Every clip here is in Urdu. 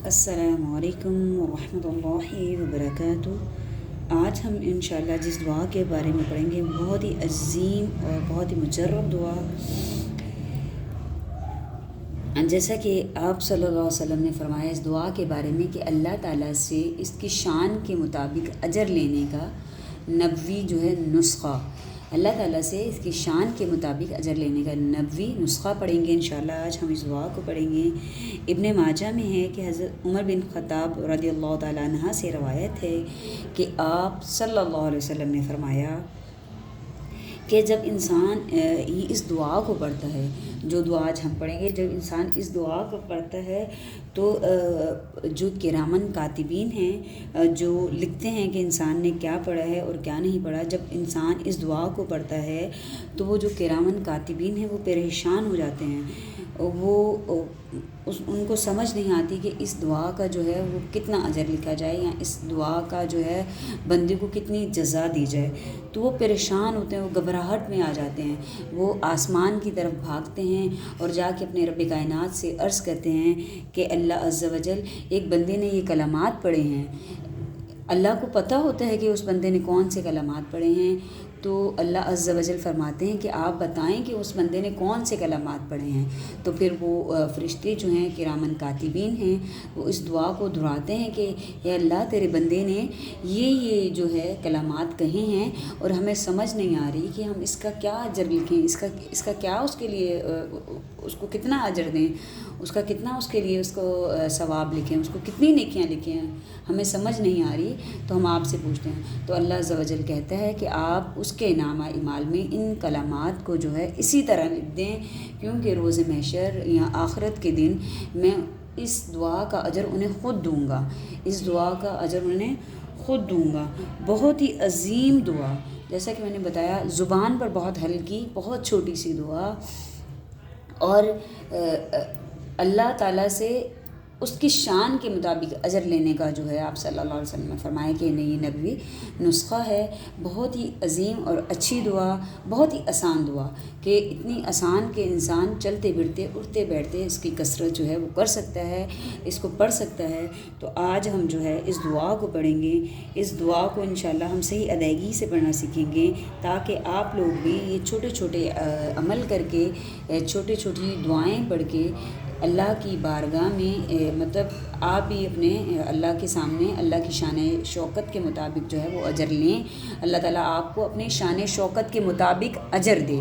السلام علیکم ورحمۃ اللہ وبرکاتہ۔ آج ہم انشاءاللہ جس دعا کے بارے میں پڑھیں گے بہت ہی عظیم اور بہت ہی مجرب دعا، جیسا کہ آپ صلی اللہ علیہ وسلم نے فرمایا اس دعا کے بارے میں کہ اللہ تعالیٰ سے اس کی شان کے مطابق اجر لینے کا نبوی جو ہے نسخہ، اللہ تعالیٰ سے اس کی شان کے مطابق اجر لینے کا نبوی نسخہ پڑھیں گے انشاءاللہ۔ آج ہم اس دعا کو پڑھیں گے۔ ابن ماجہ میں ہے کہ حضرت عمر بن خطاب رضی اللہ تعالیٰ عنہ سے روایت ہے کہ آپ صلی اللہ علیہ وسلم نے فرمایا کہ جب انسان اس دعا کو پڑھتا ہے، جو دعا آج ہم پڑھیں گے، جب انسان اس دعا کو پڑھتا ہے تو جو کرامن کاتبین ہیں، جو لکھتے ہیں کہ انسان نے کیا پڑھا ہے اور کیا نہیں پڑھا، جب انسان اس دعا کو پڑھتا ہے تو وہ جو کرامن کاتبین ہیں وہ پریشان ہو جاتے ہیں۔ ان کو سمجھ نہیں آتی کہ اس دعا کا جو ہے وہ کتنا اجر لکھا جائے یا اس دعا کا جو ہے بندے کو کتنی جزا دی جائے، تو وہ پریشان ہوتے ہیں، وہ گھبراہٹ میں آ جاتے ہیں، وہ آسمان کی طرف بھاگتے ہیں اور جا کے اپنے رب کائنات سے عرض کرتے ہیں کہ اللہ عز و جل، ایک بندے نے یہ کلمات پڑھے ہیں۔ اللہ کو پتہ ہوتا ہے کہ اس بندے نے کون سے کلمات پڑھے ہیں، تو اللہ عز و جل فرماتے ہیں کہ آپ بتائیں کہ اس بندے نے کون سے کلمات پڑھے ہیں۔ تو پھر وہ فرشتے جو ہیں کرامن کاتبین ہیں، وہ اس دعا کو دہراتے ہیں کہ اے اللہ، تیرے بندے نے یہ جو ہے کلمات کہے ہیں اور ہمیں سمجھ نہیں آ رہی کہ ہم اس کا کیا اجر لکھیں، اس کا کیا اس کے لیے اس کو کتنا اجر دیں، اس کا کتنا اس کے لیے اس کو ثواب لکھیں، اس کو کتنی نیکیاں لکھیں، ہمیں سمجھ نہیں آ رہی، تو ہم آپ سے پوچھتے ہیں۔ تو اللہ عز و جل کہتا ہے کہ آپ اس کے نامہ اعمال میں ان کلمات کو جو ہے اسی طرح لکھ دیں، کیونکہ روز محشر یا آخرت کے دن میں اس دعا کا اجر انہیں خود دوں گا، اس دعا کا اجر انہیں خود دوں گا۔ بہت ہی عظیم دعا، جیسا کہ میں نے بتایا، زبان پر بہت ہلکی، بہت چھوٹی سی دعا، اور اللہ تعالیٰ سے اس کی شان کے مطابق اجر لینے کا جو ہے آپ صلی اللہ علیہ وسلم نے فرمایا کہ نہیں، نبوی نسخہ ہے۔ بہت ہی عظیم اور اچھی دعا، بہت ہی آسان دعا، کہ اتنی آسان کہ انسان چلتے پھرتے اٹھتے بیٹھتے اس کی کثرت جو ہے وہ کر سکتا ہے، اس کو پڑھ سکتا ہے۔ تو آج ہم جو ہے اس دعا کو پڑھیں گے، اس دعا کو انشاءاللہ ہم صحیح ادائیگی سے پڑھنا سیکھیں گے، تاکہ آپ لوگ بھی یہ چھوٹے چھوٹے عمل کر کے، چھوٹی چھوٹی دعائیں پڑھ کے اللہ کی بارگاہ میں مطلب آپ بھی اپنے اللہ کے سامنے اللہ کی شان شوکت کے مطابق جو ہے وہ اجر لیں، اللہ تعالیٰ آپ کو اپنے شان شوکت کے مطابق اجر دے۔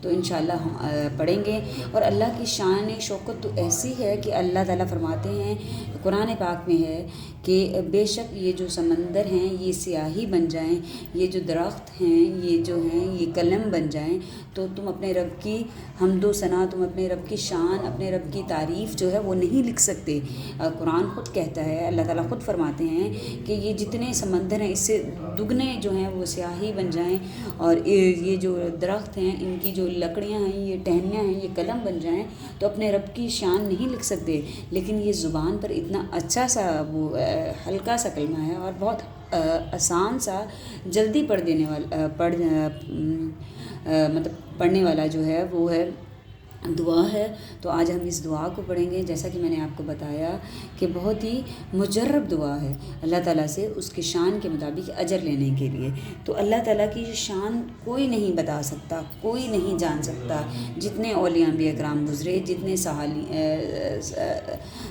تو انشاءاللہ ہم پڑھیں گے۔ اور اللہ کی شان شوکت تو ایسی ہے کہ اللہ تعالیٰ فرماتے ہیں، قرآن پاک میں ہے کہ بے شک یہ جو سمندر ہیں یہ سیاہی بن جائیں، یہ جو درخت ہیں یہ جو ہیں یہ قلم بن جائیں، تو تم اپنے رب کی حمد و ثنا، تم اپنے رب کی شان، اپنے رب کی تعریف جو ہے وہ نہیں لکھ سکتے۔ قرآن خود کہتا ہے، اللہ تعالیٰ خود فرماتے ہیں کہ یہ جتنے سمندر ہیں اس سے دگنے جو ہیں وہ سیاہی بن جائیں، اور یہ جو درخت ہیں ان کی جو لکڑیاں ہیں، یہ ٹہنیاں ہیں، یہ قلم بن جائیں، تو اپنے رب کی شان نہیں لکھ سکتے۔ لیکن یہ زبان پر اتنا اچھا سا وہ ہلکا سا کلمہ ہے اور بہت آسان سا، جلدی پڑھ دینے والا مطلب پڑھنے والا جو ہے وہ ہے دعا ہے۔ تو آج ہم اس دعا کو پڑھیں گے، جیسا کہ میں نے آپ کو بتایا کہ بہت ہی مجرب دعا ہے اللہ تعالیٰ سے اس کی شان کے مطابق اجر لینے کے لیے۔ تو اللہ تعالیٰ کی شان کوئی نہیں بتا سکتا، کوئی نہیں جان سکتا۔ جتنے اولیاء انبیاء کرام گزرے، جتنے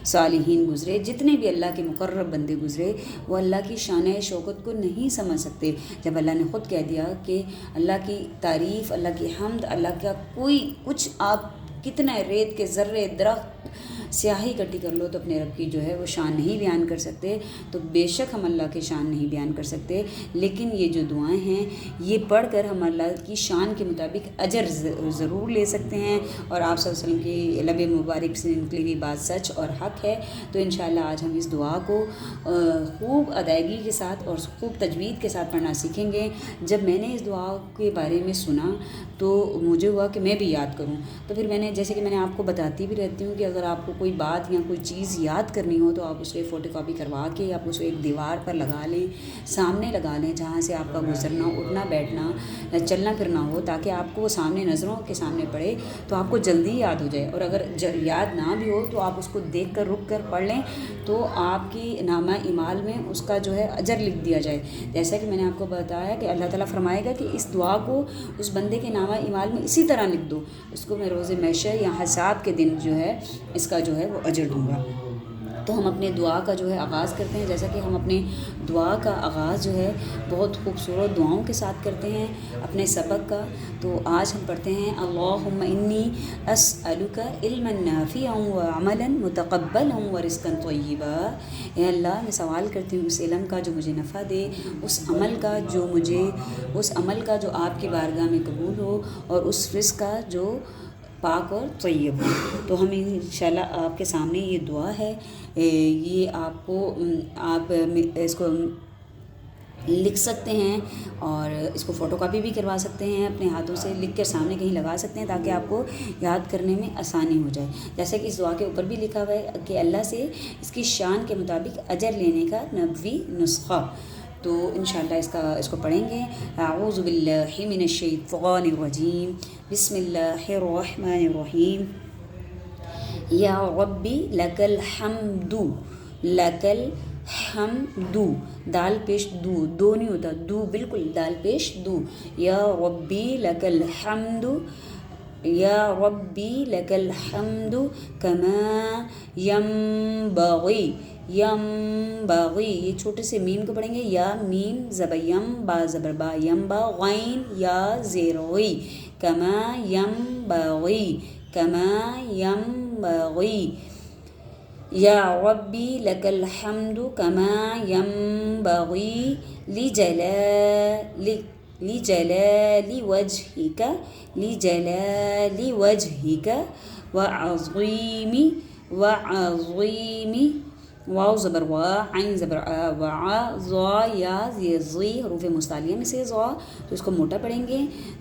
صالحین گزرے، جتنے بھی اللہ کے مقرب بندے گزرے، وہ اللہ کی شان شوکت کو نہیں سمجھ سکتے۔ جب اللہ نے خود کہہ دیا کہ اللہ کی تعریف، اللہ کی حمد، اللہ کا کوئی کچھ، آپ کتنا ریت کے ذرے، درخت، سیاہی اکٹھی کر لو تو اپنے رب کی جو ہے وہ شان نہیں بیان کر سکتے۔ تو بے شک ہم اللہ کی شان نہیں بیان کر سکتے، لیکن یہ جو دعائیں ہیں یہ پڑھ کر ہم اللہ کی شان کے مطابق اجر ضرور لے سکتے ہیں، اور آپ صلی اللہ علیہ وسلم کی لب مبارک سے نکلی ہوئی بات سچ اور حق ہے۔ تو انشاءاللہ آج ہم اس دعا کو خوب ادائیگی کے ساتھ اور خوب تجوید کے ساتھ پڑھنا سیکھیں گے۔ جب میں نے اس دعا کے بارے میں سنا تو مجھے ہوا کہ میں بھی یاد کروں، تو پھر میں نے، جیسے کہ میں نے آپ کو بتاتی بھی رہتی ہوں کہ اگر آپ کو کوئی بات یا کوئی چیز یاد کرنی ہو تو آپ اس کی فوٹو کاپی کروا کے آپ اس کو ایک دیوار پر لگا لیں، سامنے لگا لیں، جہاں سے آپ کا گزرنا، اٹھنا بیٹھنا، چلنا پھرنا ہو، تاکہ آپ کو وہ سامنے نظروں کے سامنے پڑے تو آپ کو جلدی یاد ہو جائے۔ اور اگر یاد نہ بھی ہو تو آپ اس کو دیکھ کر رک کر پڑھ لیں تو آپ کی نامہ اعمال میں اس کا جو ہے اجر لکھ دیا جائے. جیسا کہ میں نے آپ کو بتایا کہ اللہ تعالیٰ فرمائے گا کہ اس دعا کو اس بندے کے نامہ اعمال میں اسی طرح لکھ دو، اس کو میں روز محشر یا حساب کے دن جو ہے اس کا جو ہے وہ اجر دوں گا. تو ہم اپنے دعا کا جو ہے آغاز کرتے ہیں. جیسا کہ ہم اپنے دعا کا آغاز جو ہے بہت خوبصورت دعاؤں کے ساتھ کرتے ہیں اپنے سبق کا. تو آج ہم پڑھتے ہیں اللہم انی اسألک علما نافعا وعملا متقبلا ورزقا طیبا. اے اللہ میں سوال کرتی ہوں اس علم کا جو مجھے نفع دے، اس عمل کا جو آپ کی بارگاہ میں قبول ہو، اور اس رزق کا جو پاک اور طیب ہو. تو ہم انشاءاللہ آپ کے سامنے یہ دعا ہے، یہ آپ اس کو لکھ سکتے ہیں اور اس کو فوٹو کاپی بھی کروا سکتے ہیں، اپنے ہاتھوں سے لکھ کر سامنے کہیں لگا سکتے ہیں تاکہ آپ کو یاد کرنے میں آسانی ہو جائے. جیسے کہ اس دعا کے اوپر بھی لکھا ہوا ہے کہ اللہ سے اس کی شان کے مطابق اجر لینے کا نبوی نسخہ. تو انشاءاللہ اس کو پڑھیں گے. اعوذ باللہ من الشیطان الرجیم، بسم اللہ الرحمن الرحیم. یا ربی لک الحمد، لک الحمد، دال پیش دو نہیں ہوتا، دو بالکل دال پیش دو. یا ربی لک الحمد، یا ربی لک الحمد کما ینبغی، ینبغی یہ چھوٹے سے میم کو پڑھیں گے، یا میم زبر یم با زبر با، ینبا غین یا زیر غی، کما ینبغی، کما ینبغی. یا ربی لک الحمد کما ینبغی لجلال وجہک، لجلال وجہک وعظیم واو زبر وا، عین زبر آ، وعا ضا یا زی، حروف مستعلیہ میں سے ضا، تو اس کو موٹا پڑھیں گے.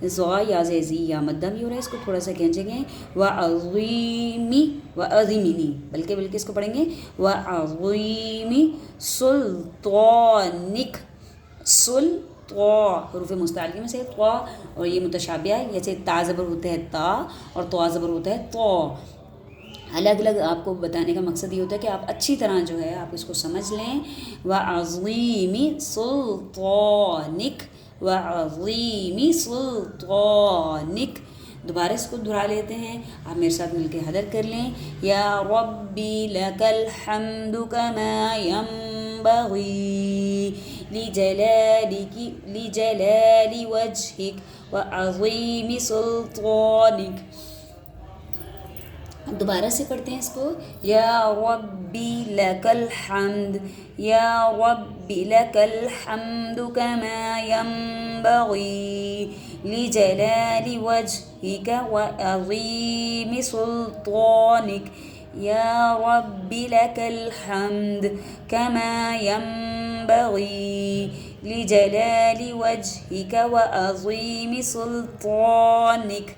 ضا یا زی یا مدہ بھی ہو رہا ہے، اس کو تھوڑا سا کھینچیں گے. وعظیمی، وعظیمی نہیں بلکہ اس کو پڑھیں گے وعظیمی سلطانک، حروف مستعلیہ میں سے طا، اور یہ متشابہ ہے، جیسے تا زبر ہوتا ہے تا اور طا زبر ہوتا ہے طا. الگ الگ آپ کو بتانے کا مقصد یہ ہوتا ہے کہ آپ اچھی طرح جو ہے آپ اس کو سمجھ لیں. وعظیم سلطانک، وعظیم سلطانک. دوبارہ اس کو دہرا لیتے ہیں، آپ میرے ساتھ مل کے حدر کر لیں. یا ربی لک الحمد کما ینبغی لجلال وجہک وعظیم سلطانک. دوبارہ سے پڑھتے ہیں اس کو. یا ربی لک الحمد، یا ربی لک الحمد کما ینبغی لجلال وجہک وعظیم سلطانک. یا ربی لک الحمد کما ینبغی لجلال وجہک وعظیم سلطانک.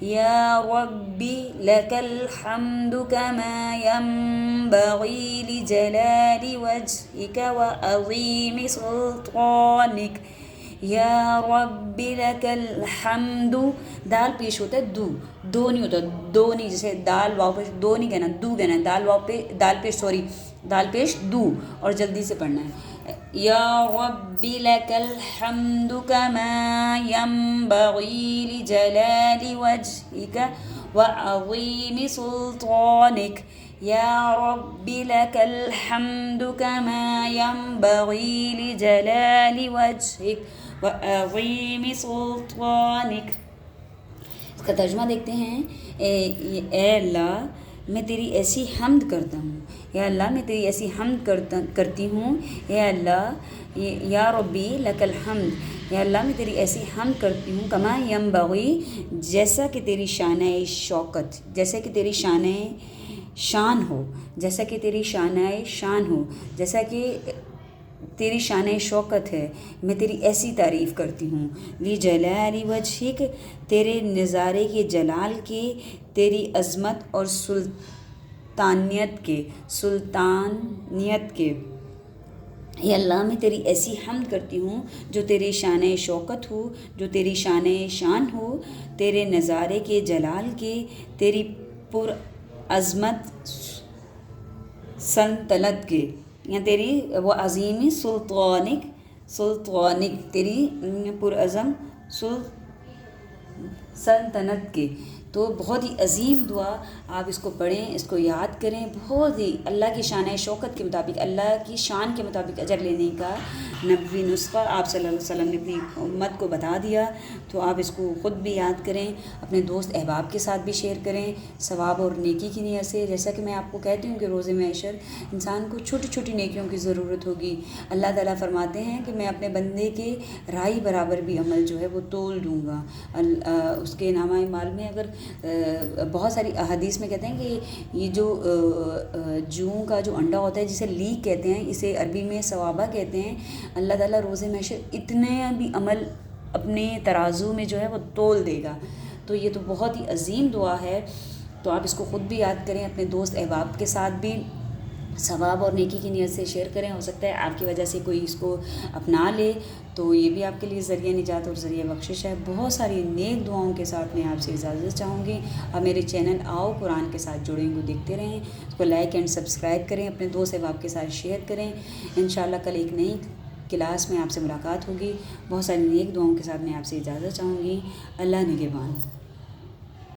یا ربی لک الحمد کما ینبغی لجلال وجہک وعظیم سلطانک. یا ربی لک الحمد، دال پیش ہوتا ہے دو نہیں ہوتا، دو نہیں، جیسے دال واو پیش دو نہیں کہنا، دو کہنا ہے. دال پیش دو، اور جلدی سے پڑھنا ہے. یا ربی لک الحمد کما ینبغی لجلال وجہک وعظیم سلطانک. یا ربی لک الحمد کما ینبغی لجلال وجہک وعظیم سلطانک. اس کا ترجمہ دیکھتے ہیں. اے اللہ میں تیری ایسی حمد کرتا ہوں، یا اللہ میں تیری ایسی حمد کرتی ہوں. یا اللہ، یا ربی لک الحمد، یا اللہ میں تیری ایسی حمد کرتی ہوں کما ینبغی، جیسا کہ تیری شانہ شوکت، جیسا کہ تیری شانہ شان ہو، جیسا کہ تیری شانہ شان ہو، جیسا کہ تیری شانہ شوکت ہے، میں تیری ایسی تعریف کرتی ہوں. لجلال وجہک، تیرے نظارے کے جلال کے، تیری عظمت اور سلطانیت کے. اے اللہ میں تیری ایسی حمد کرتی ہوں جو تیرے شانِ شوکت ہو، جو تیری شانِ شان ہو، تیرے نظارے کے جلال کے، تیری پر عظمت سلطنت کے، یا تیری وہ عظیمی سلطانک تیری پرعظم سلطنت کے۔ تو بہت ہی عظیم دعا، آپ اس کو پڑھیں، اس کو یاد کریں، بہت ہی اللہ کی شان شوکت کے مطابق، اللہ کی شان کے مطابق اجر لینے کا نبوی نسخہ آپ صلی اللہ علیہ وسلم نے اپنی امت کو بتا دیا۔ تو آپ اس کو خود بھی یاد کریں، اپنے دوست احباب کے ساتھ بھی شیئر کریں، ثواب اور نیکی کی نیت سے۔ جیسا کہ میں آپ کو کہتی ہوں کہ روز محشر انسان کو چھوٹی چھوٹی نیکیوں کی ضرورت ہوگی۔ اللہ تعالیٰ فرماتے ہیں کہ میں اپنے بندے کے رائی برابر بھی عمل جو ہے وہ تول دوں گا۔ اس کے نامہ اعمال میں اگر بہت ساری احادیث میں کہتے ہیں کہ یہ جو جوں کا جو انڈا ہوتا ہے جسے لیک کہتے ہیں، اسے عربی میں ثوابہ کہتے ہیں، اللہ تعالیٰ روز محشر اتنے بھی عمل اپنے ترازو میں جو ہے وہ تول دے گا۔ تو یہ تو بہت ہی عظیم دعا ہے، تو آپ اس کو خود بھی یاد کریں، اپنے دوست احباب کے ساتھ بھی ثواب اور نیکی کی نیت سے شیئر کریں۔ ہو سکتا ہے آپ کی وجہ سے کوئی اس کو اپنا لے، تو یہ بھی آپ کے لیے ذریعہ نجات اور ذریعہ بخشش ہے۔ بہت ساری نیک دعاؤں کے ساتھ میں آپ سے اجازت چاہوں گی۔ آپ میرے چینل آؤ قرآن کے ساتھ جڑیں گے، دیکھتے رہیں، اس کو لائک اینڈ سبسکرائب کریں، اپنے دوست احباب کے ساتھ شیئر کریں۔ انشاءاللہ کل ایک نئی کلاس میں آپ سے ملاقات ہوگی۔ بہت ساری نیک دعاؤں کے ساتھ میں آپ سے اجازت چاہوں گی۔ اللہ نگہبان۔